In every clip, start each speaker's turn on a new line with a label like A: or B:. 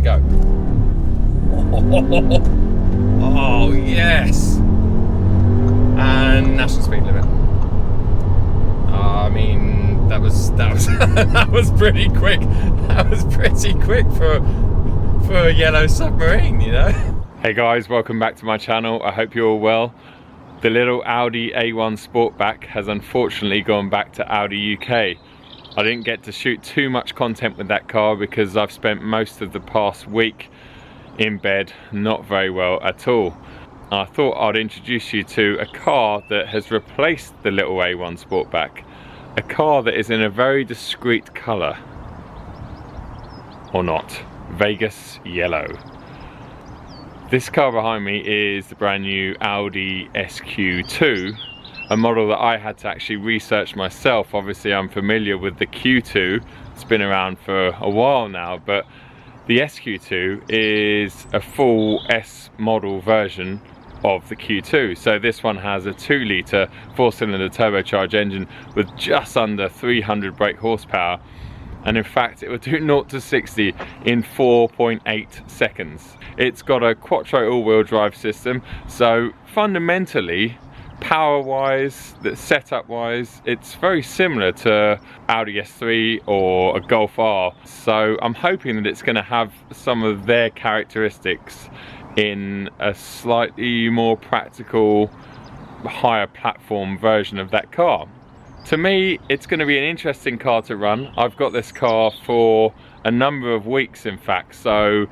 A: go. Oh yes! And national speed limit. I mean, that was that was pretty quick. That was pretty quick for a yellow submarine, you know. Hey guys, welcome back to my channel. I hope you're all well. The little Audi A1 Sportback has unfortunately gone back to Audi UK. I didn't get to shoot too much content with that car because I've spent most of the past week in bed, not very well at all. I thought I'd introduce you to a car that has replaced the little A1 Sportback. A car that is in a very discreet colour. Or not. Vegas yellow. This car behind me is the brand new Audi SQ2, a model that I had to actually research myself. Obviously I'm familiar with the Q2, it's been around for a while now, but the SQ2 is a full S model version of the Q2. So this one has a 2-litre 4-cylinder turbocharged engine with just under 300 brake horsepower, and in fact it will do 0 to 60 in 4.8 seconds. It's got a quattro all-wheel drive system, so fundamentally, power-wise, setup-wise, it's very similar to Audi S3 or a Golf R. So I'm hoping that it's going to have some of their characteristics in a slightly more practical, higher platform version of that car. To me, it's going to be an interesting car to run. I've got this car for a number of weeks, in fact, so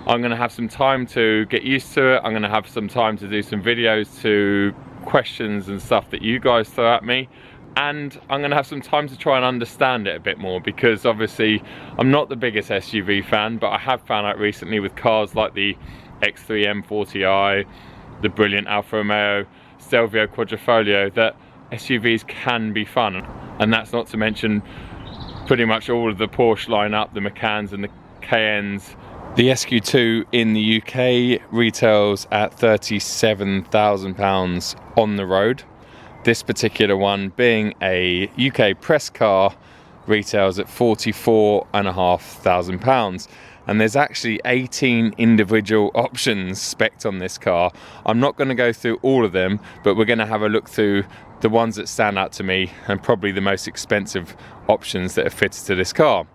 A: I'm going to have some time to get used to it. I'm going to have some time to do some videos to questions and stuff that you guys throw at me, and I'm going to have some time to try and understand it a bit more, because obviously I'm not the biggest SUV fan, but I have found out recently with cars like the X3 M40i, the brilliant Alfa Romeo Stelvio Quadrifoglio, that SUVs can be fun. And that's not to mention pretty much all of the Porsche lineup, the Macans and the Cayennes. The SQ2 in the UK retails at £37,000 on the road. This particular one, being a UK press car, retails at £44,500. And there's actually 18 individual options spec'd on this car. I'm not going to go through all of them, but we're going to have a look through the ones that stand out to me and probably the most expensive options that are fitted to this car.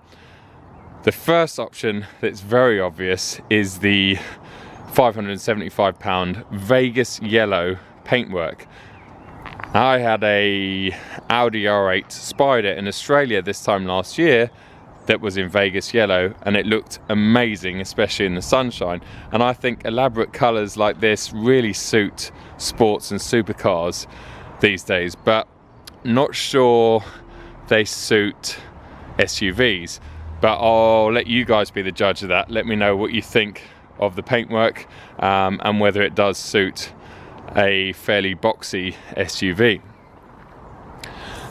A: The first option that's very obvious is the £575 Vegas yellow paintwork. I had a Audi R8 Spider in Australia this time last year that was in Vegas yellow, and it looked amazing, especially in the sunshine. And I think elaborate colours like this really suit sports and supercars these days, but not sure they suit SUVs. But I'll let you guys be the judge of that. Let me know what you think of the paintwork and whether it does suit a fairly boxy SUV.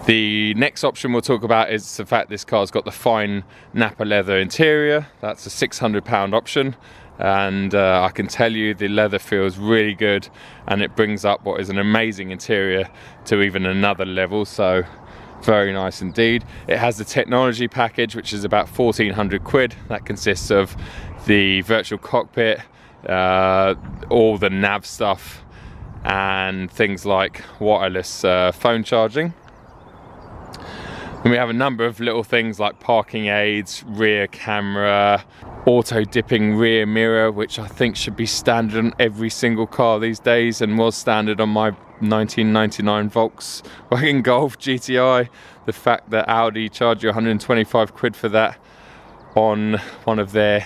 A: The next option we'll talk about is the fact this car's got the fine Napa leather interior. That's a £600 option, and I can tell you the leather feels really good, and it brings up what is an amazing interior to even another level, so very nice indeed. It has the technology package, which is about 1,400 quid. That consists of the virtual cockpit, all the nav stuff, and things like wireless phone charging. And we have a number of little things like parking aids, rear camera, auto dipping rear mirror, which I think should be standard on every single car these days, and was standard on my 1999 Volkswagen Golf GTI. The fact that Audi charge you 125 quid for that on one of their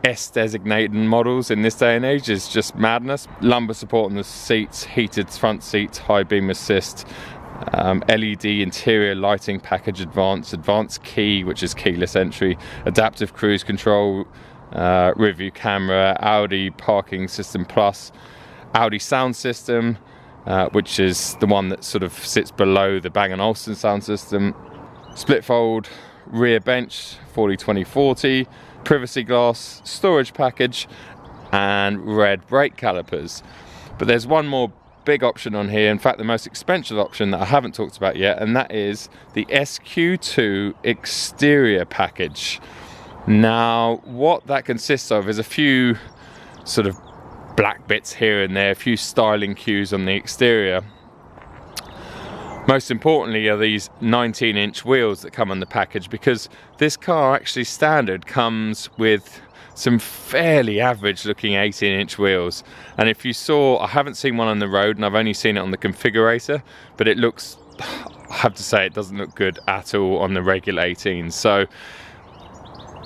A: S designated models in this day and age is just madness. Lumbar support on the seats, heated front seats, high beam assist, LED interior lighting package, advanced key, which is keyless entry, adaptive cruise control, rear view camera, Audi parking system plus, Audi sound system, which is the one that sort of sits below the Bang & Olufsen sound system, split fold rear bench 40/20/40, privacy glass, storage package, and red brake calipers. But there's one more big option on here, in fact the most expensive option that I haven't talked about yet, and that is the SQ2 Exterior Package. Now, what that consists of is a few sort of black bits here and there, a few styling cues on the exterior. Most importantly are these 19-inch wheels that come on the package, because this car actually standard comes with some fairly average looking 18-inch wheels. And if you saw, I haven't seen one on the road and I've only seen it on the configurator, but it looks, I have to say, it doesn't look good at all on the regular 18s. So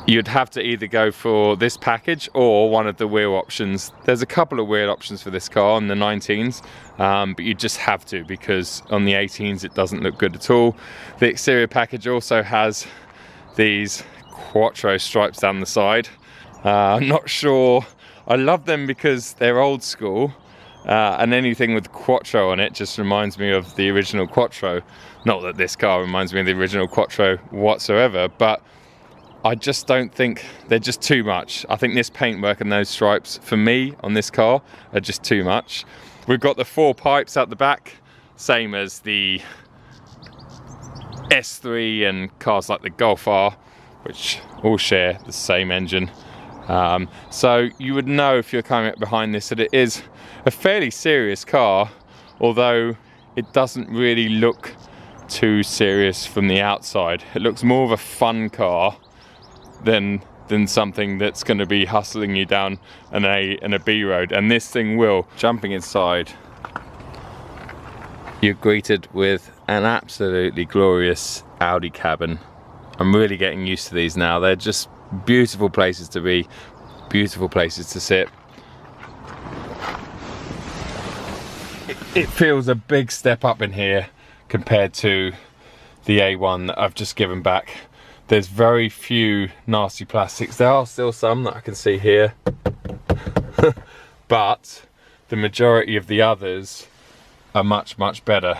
A: you'd have to either go for this package or one of the wheel options. There's a couple of wheel options for this car on the 19s, but you just have to, because on the 18s it doesn't look good at all. The exterior package also has these Quattro stripes down the side. I'm not sure, I love them because they're old school, and anything with Quattro on it just reminds me of the original Quattro. Not that this car reminds me of the original Quattro whatsoever, but I just don't think, they're just too much. I think this paintwork and those stripes, for me, on this car, are just too much. We've got the 4 pipes out the back, same as the S3 and cars like the Golf R, which all share the same engine. So you would know if you're coming up behind this that it is a fairly serious car, although it doesn't really look too serious from the outside. It looks more of a fun car than something that's going to be hustling you down an A and a B road, and this thing will. Jumping inside, you're greeted with an absolutely glorious Audi cabin. I'm really getting used to these now. They're just beautiful places to be, beautiful places to sit. It feels a big step up in here compared to the A1 that I've just given back. There's very few nasty plastics. There are still some that I can see here, but the majority of the others are much better.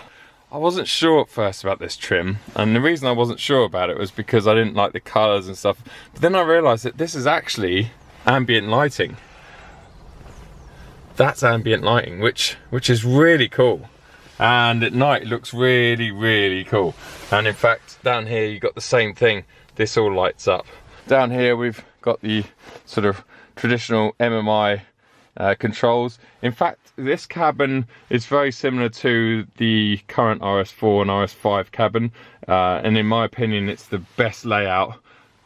A: I wasn't sure at first about this trim, and the reason I wasn't sure about it was because I didn't like the colours and stuff, but then I realised that this is actually ambient lighting. That's ambient lighting, which is really cool, and at night it looks really cool. And in fact, down here you've got the same thing. This all lights up. Down here we've got the sort of traditional MMI controls. In fact, this cabin is very similar to the current RS4 and RS5 cabin, and in my opinion it's the best layout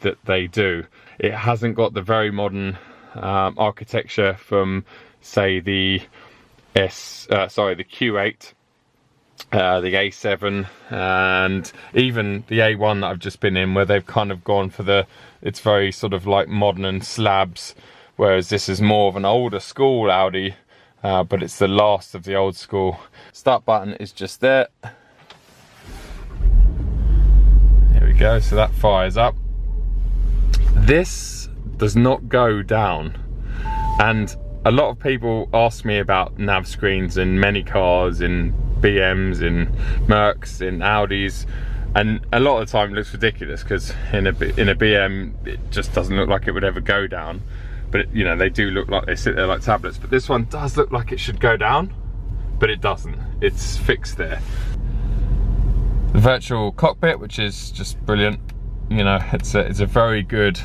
A: that they do. It hasn't got the very modern architecture from, say, the Q8, the A7, and even the A1 that I've just been in, where they've kind of gone for the, it's very sort of like modern and slabs, whereas this is more of an older school Audi, but it's the last of the old school. Start button is just there. There we go, so that fires up. This does not go down, and a lot of people ask me about nav screens in many cars, in BMs, in Mercs, in Audis, and a lot of the time it looks ridiculous because in a BM it just doesn't look like it would ever go down. But you know, they do look like they sit there like tablets. But this one does look like it should go down, but it doesn't. It's fixed there. The virtual cockpit, which is just brilliant. You know, it's a very good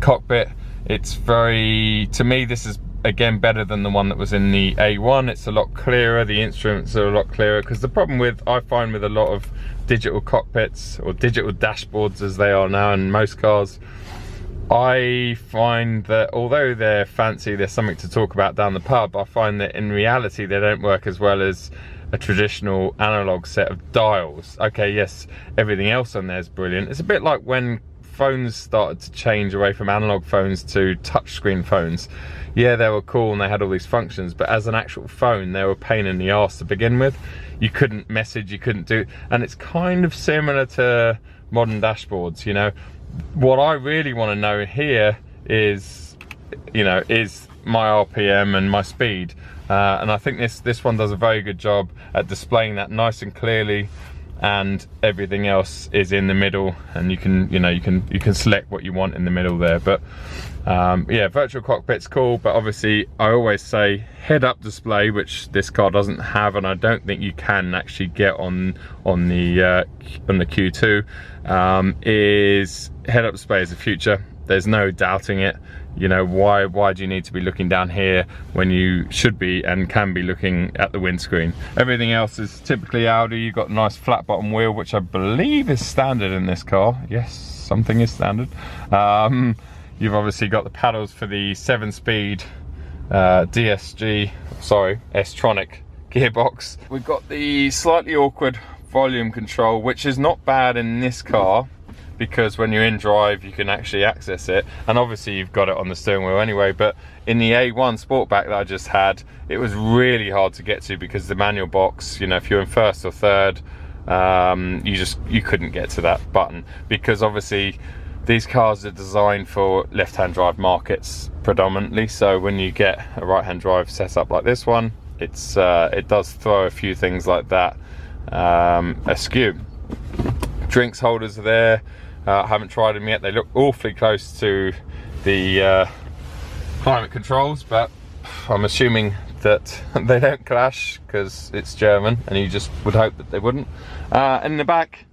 A: cockpit. It's very, to me, this is again better than the one that was in the A1. It's a lot clearer. The instruments are a lot clearer, because the problem I find with a lot of digital cockpits, or digital dashboards as they are now in most cars, I find that although they're fancy, there's something to talk about down the pub, I find that in reality they don't work as well as a traditional analog set of dials. Okay, yes, everything else on there is brilliant. It's a bit like when phones started to change away from analog phones to touchscreen phones. Yeah, they were cool and they had all these functions, but as an actual phone they were a pain in the arse to begin with. You couldn't message, you couldn't do, and it's kind of similar to modern dashboards. You know, what I really want to know here is, you know, is my RPM and my speed, and I think this one does a very good job at displaying that nice and clearly. and everything else is in the middle, and you can select what you want in the middle there. But yeah, virtual cockpit's cool, but obviously I always say head-up display, which this car doesn't have, and I don't think you can actually get on the Q2. Is head-up display is the future. There's no doubting it. You know, why do you need to be looking down here when you should be and can be looking at the windscreen? Everything else is typically Audi. You've got a nice flat bottom wheel, which I believe is standard in this car. Yes, something is standard. You've obviously got the paddles for the 7-speed S-tronic gearbox. We've got the slightly awkward volume control, which is not bad in this car, because when you're in drive you can actually access it, and obviously you've got it on the steering wheel anyway. But in the A1 Sportback that I just had, it was really hard to get to because the manual box, you know, if you're in first or third, you couldn't get to that button, because obviously these cars are designed for left-hand drive markets predominantly. So when you get a right-hand drive setup like this one, it does throw a few things like that askew. Drinks holders are there. I haven't tried them yet. They look awfully close to the climate controls, but I'm assuming that they don't clash because it's German, and you just would hope that they wouldn't. And in the back,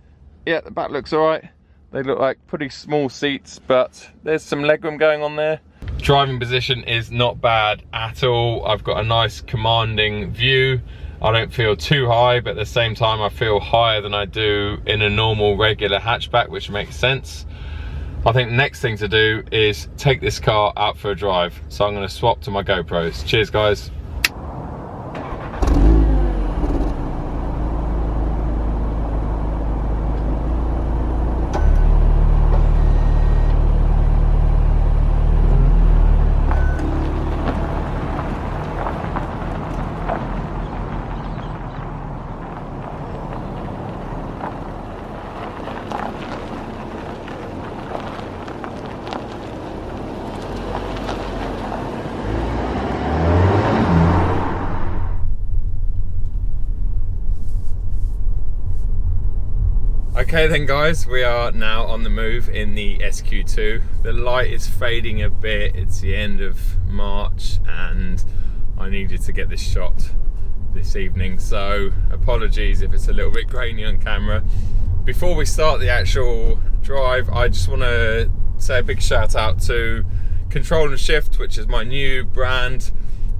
A: yeah, the back looks all right. They look like pretty small seats, but there's some legroom going on there. Driving position is not bad at all. I've got a nice commanding view. I don't feel too high, but at the same time I feel higher than I do in a normal regular hatchback, which makes sense. I think the next thing to do is take this car out for a drive. So I'm going to swap to my GoPros. Cheers guys. Okay then guys, we are now on the move in the SQ2. The light is fading a bit, it's the end of March and I needed to get this shot this evening, so apologies if it's a little bit grainy on camera. Before we start the actual drive, I just want to say a big shout out to Control and Shift, which is my new brand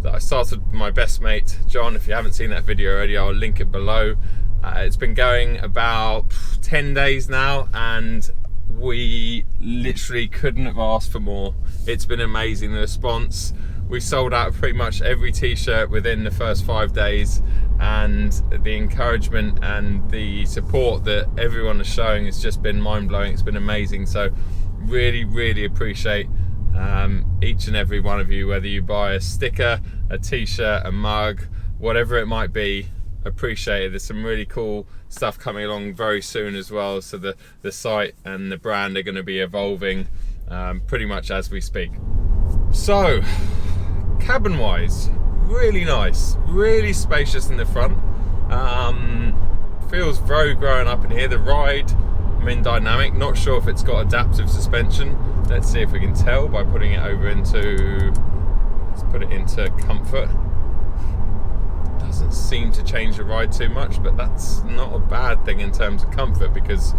A: that I started with my best mate John. If you haven't seen that video already, I'll link it below. It's been going about 10 days now and we literally couldn't have asked for more. It's been amazing, the response. We sold out pretty much every t-shirt within the first 5 days, and the encouragement and the support that everyone is showing has just been mind-blowing. It's been amazing, so really appreciate each and every one of you, whether you buy a sticker, a t-shirt, a mug, whatever it might be. Appreciate it. There's some really cool stuff coming along very soon as well, so the site and the brand are going to be evolving pretty much as we speak. So cabin wise, really nice, really spacious in the front. Feels very grown up in here. The ride, I'm in dynamic, not sure if it's got adaptive suspension. Let's see if we can tell by putting it over into, let's put it into comfort. Doesn't seem to change the ride too much, but that's not a bad thing in terms of comfort because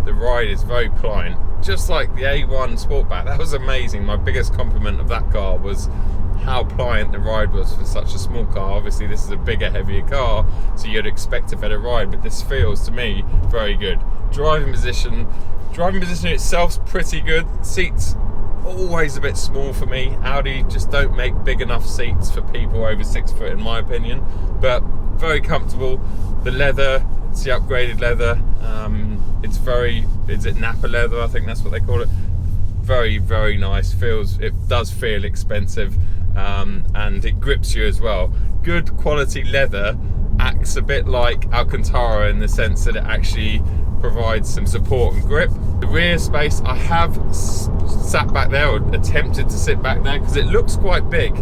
A: the ride is very pliant, just like the A1 Sportback. That was amazing. My biggest compliment of that car was how pliant the ride was for such a small car. Obviously this is a bigger, heavier car, so you'd expect a better ride, but this feels to me very good. Driving position itself's pretty good. Seats always a bit small for me. Audi just don't make big enough seats for people over 6 foot in my opinion, but very comfortable. The leather, it's the upgraded leather. Is it Napa leather? I think that's what they call it. Very nice. It does feel expensive, and it grips you as well. Good quality leather acts a bit like Alcantara in the sense that it actually provides some support and grip. The rear space, I have sat back there or attempted to sit back there because it looks quite big,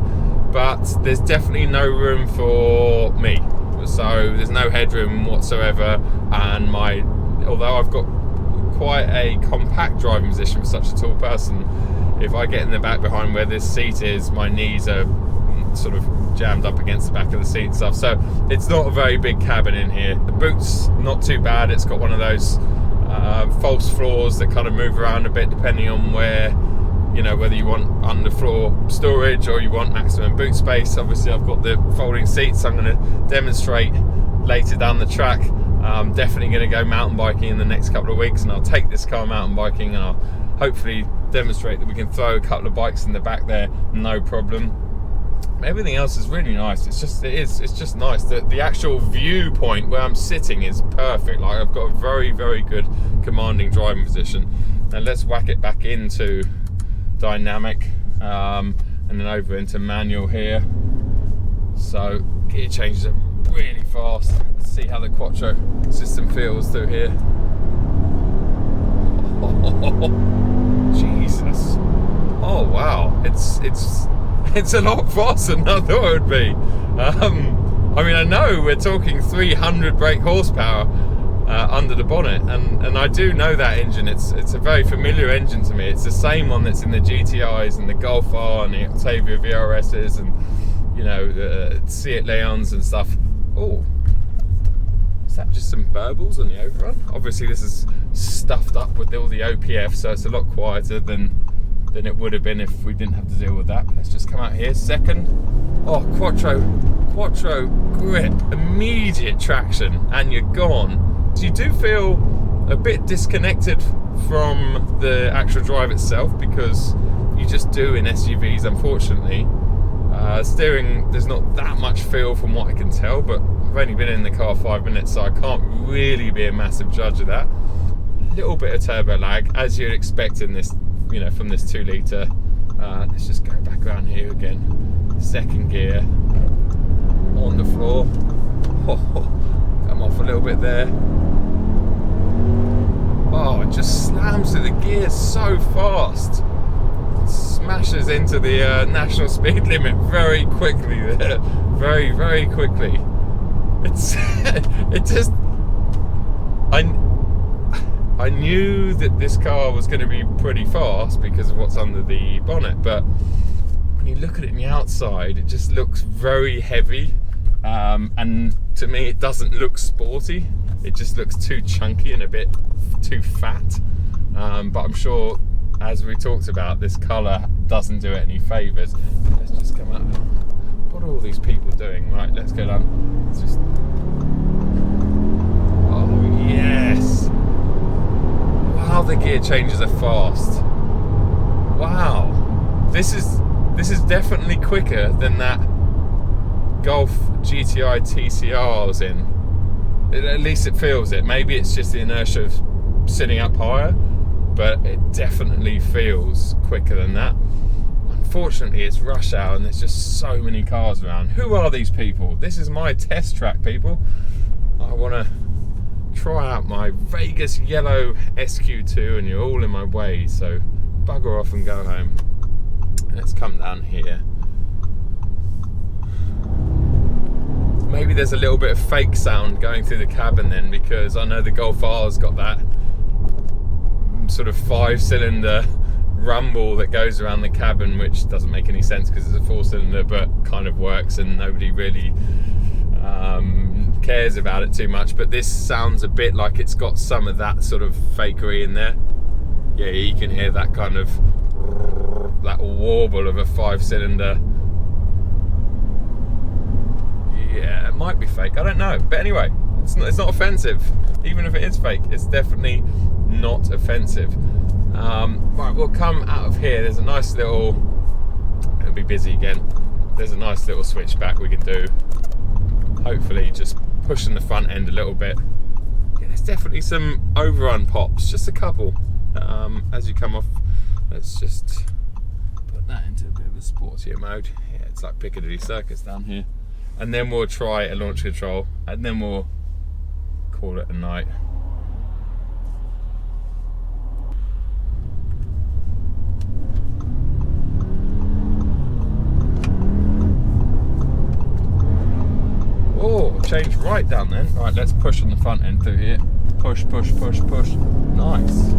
A: but there's definitely no room for me. So there's no headroom whatsoever. and although I've got quite a compact driving position for such a tall person, if I get in the back behind where this seat is, my knees are sort of jammed up against the back of the seat and stuff. So it's not a very big cabin in here. The boot's not too bad. It's got one of those false floors that kind of move around a bit depending on where, whether you want underfloor storage or you want maximum boot space. Obviously I've got the folding seats. I'm going to demonstrate later down the track. I'm definitely going to go mountain biking in the next couple of weeks, and I'll take this car mountain biking, and I'll hopefully demonstrate that we can throw a couple of bikes in the back there, no problem. Everything else is really nice. It's just nice. The actual viewpoint where I'm sitting is perfect. Like, I've got a very, very good commanding driving position. Now let's whack it back into dynamic, and then over into manual here. So gear changes are really fast. Let's see how the Quattro system feels through here. Oh, Jesus. Oh wow, it's a lot faster than I thought it would be. I mean, I know we're talking 300 brake horsepower under the bonnet, and I do know that engine. It's a very familiar engine to me. It's the same one that's in the GTIs and the Golf R and the Octavia VRSs and the Seat Leons and stuff. Oh, is that just some burbles on the overrun? Obviously this is stuffed up with all the OPF, so it's a lot quieter than it would have been if we didn't have to deal with that. Let's just come out here. Second. Oh, Quattro grip, immediate traction, and you're gone. So you do feel a bit disconnected from the actual drive itself, because you just do in SUVs, unfortunately. Steering, there's not that much feel from what I can tell, but I've only been in the car 5 minutes, so I can't really be a massive judge of that. A little bit of turbo lag, as you'd expect in this, from this 2 litre. Let's just go back around here again. Second gear on the floor. Come off a little bit there. Oh, it just slams through the gears so fast. Smashes into the national speed limit very quickly there. Very, very quickly. I knew that this car was going to be pretty fast because of what's under the bonnet, but when you look at it in the outside, it just looks very heavy, and to me it doesn't look sporty. It just looks too chunky and a bit too fat, but I'm sure, as we talked about, this colour doesn't do it any favours. Let's just come up. What are all these people doing? Right, let's go down. Let's just... Oh yes! Wow, the gear changes are fast. Wow, this is definitely quicker than that Golf GTI TCR I was in. At least it feels it. Maybe it's just the inertia of sitting up higher, but it definitely feels quicker than that. Unfortunately, it's rush hour and there's just so many cars around. Who are these people? This is my test track, people. I want to try out my Vegas yellow SQ2 and you're all in my way, so bugger off and go home. Let's come down here. Maybe there's a little bit of fake sound going through the cabin then, because I know the Golf R's got that sort of 5-cylinder rumble that goes around the cabin, which doesn't make any sense because it's a 4-cylinder, but kind of works and nobody really cares about it too much. But this sounds a bit like it's got some of that sort of fakery in there. Yeah, you can hear that kind of that warble of a 5-cylinder. Yeah, it might be fake, I don't know, but anyway, it's not offensive. Even if it is fake, it's definitely not offensive. Right, we'll come out of here. There's a nice little, it'll be busy again, there's a nice little switchback we can do, hopefully just pushing the front end a little bit. Yeah, there's definitely some overrun pops, just a couple, as you come off. Let's just put that into a bit of a sportier mode. Yeah, it's like Piccadilly Circus down here. And then we'll try a launch control, and then we'll call it a night. Oh, changed right down then. Right, let's push on the front end through here. Push, push, push, push. Nice.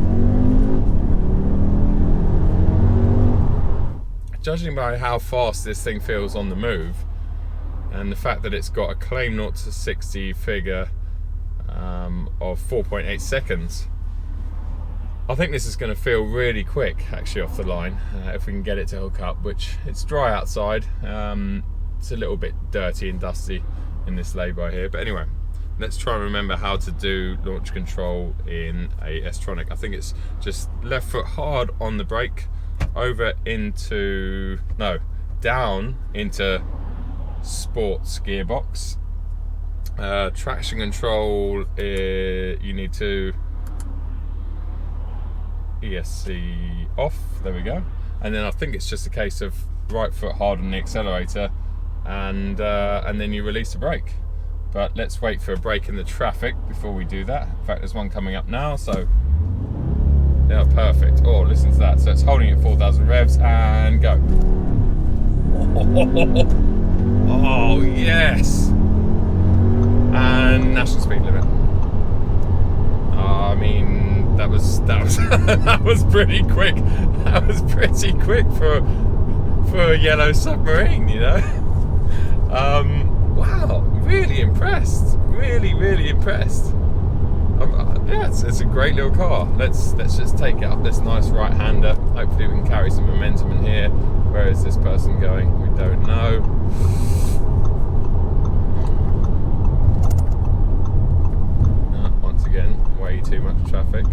A: Judging by how fast this thing feels on the move, and the fact that it's got a claim 0 to 60 figure of 4.8 seconds, I think this is going to feel really quick actually off the line, if we can get it to hook up, which it's dry outside. It's a little bit dirty and dusty in this lay-by here, but anyway, let's try and remember how to do launch control in a S-Tronic. I think it's just left foot hard on the brake, over into, no, down into sports gearbox. Traction control, you need to ESC off, there we go. And then I think it's just a case of right foot hard on the accelerator, and then you release the brake. But let's wait for a break in the traffic before we do that. In fact, there's one coming up now, so yeah, perfect. Oh, listen to that. So it's holding at 4,000 revs and go. Oh, yes. And national speed limit. I mean, that was that was pretty quick. That was pretty quick for a yellow submarine, you know. Wow, really impressed. Really impressed. Yeah, it's a great little car. Let's just take it up this nice right-hander. Hopefully we can carry some momentum in here. Where is this person going? We don't know. Once again, way too much traffic.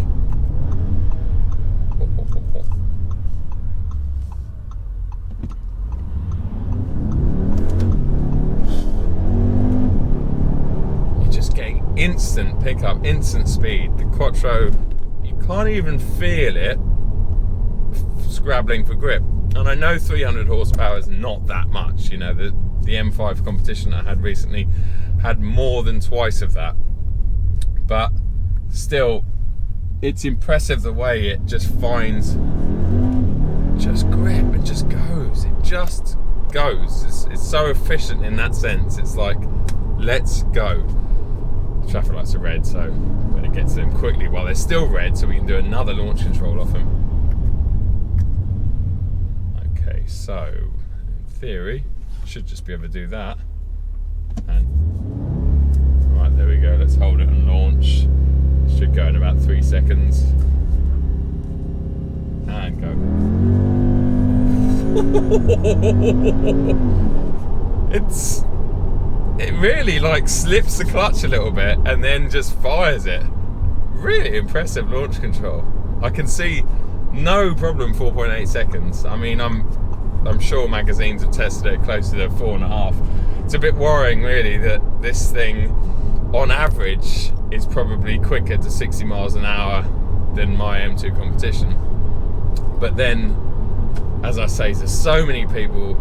A: Instant pickup, instant speed. The Quattro, you can't even feel it scrabbling for grip. And I know 300 horsepower is not that much. You know, the M5 competition I had recently had more than twice of that. But still, it's impressive the way it just finds just grip and just goes. It just goes. It's so efficient in that sense. It's like, let's go. Traffic lights are red, so better get to them quickly while they're still red, so we can do another launch control off them. Okay, so in theory, should just be able to do that. And right, there we go. Let's hold it and launch. Should go in about 3 seconds. And go. It really like slips the clutch a little bit and then just fires it. Really impressive launch control. I can see no problem 4.8 seconds. I mean, I'm sure magazines have tested it closer to 4.5. It's a bit worrying really that this thing on average is probably quicker to 60 miles an hour than my M2 competition. But then, as I say to so many people,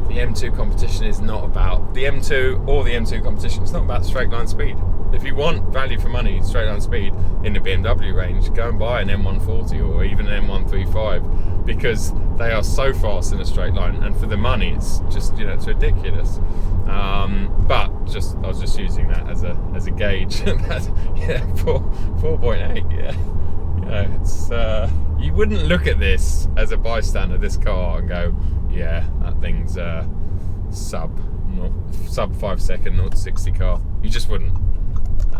A: the M2 competition is not about the M2 or the M2 competition. It's not about straight line speed. If you want value for money, straight line speed in the BMW range, go and buy an M140 or even an M135, because they are so fast in a straight line, and for the money, it's just, you know, it's ridiculous. But just I was just using that as a gauge. Yeah, 4.8. Yeah, you know, it's you wouldn't look at this as a bystander, this car, and go, yeah, that thing's sub 5 second 0 to 60 car. You just wouldn't,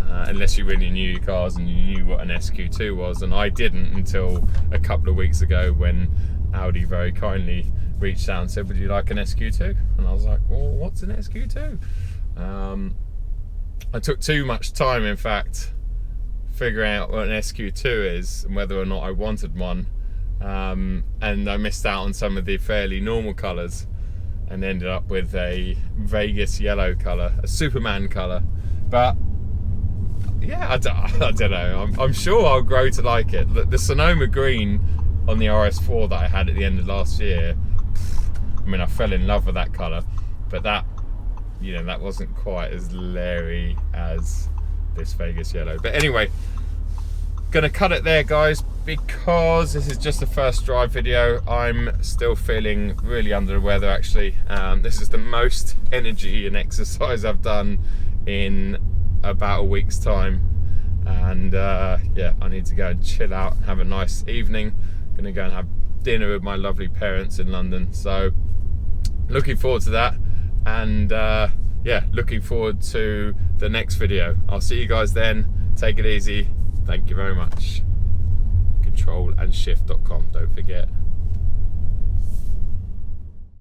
A: unless you really knew your cars and you knew what an SQ2 was. And I didn't until a couple of weeks ago when Audi very kindly reached out and said, would you like an SQ2? And I was like, well, what's an SQ2? I took too much time, in fact, figuring out what an SQ2 is and whether or not I wanted one. And I missed out on some of the fairly normal colours and ended up with a Vegas yellow colour, a Superman colour. But yeah, I don't know. I'm sure I'll grow to like it. The Sonoma green on the RS4 that I had at the end of last year, I mean, I fell in love with that colour, but that, you know, that wasn't quite as leery as this Vegas yellow. But anyway, gonna cut it there, guys. because this is just the first drive video, I'm still feeling really under the weather actually. This is the most energy and exercise I've done in about a week's time, and yeah, I need to go and chill out and have a nice evening. Gonna go and have dinner with my lovely parents in London, so looking forward to that, and yeah, looking forward to the next video. I'll see you guys then. Take it easy. Thank you very much. Controlandshift.com, don't forget.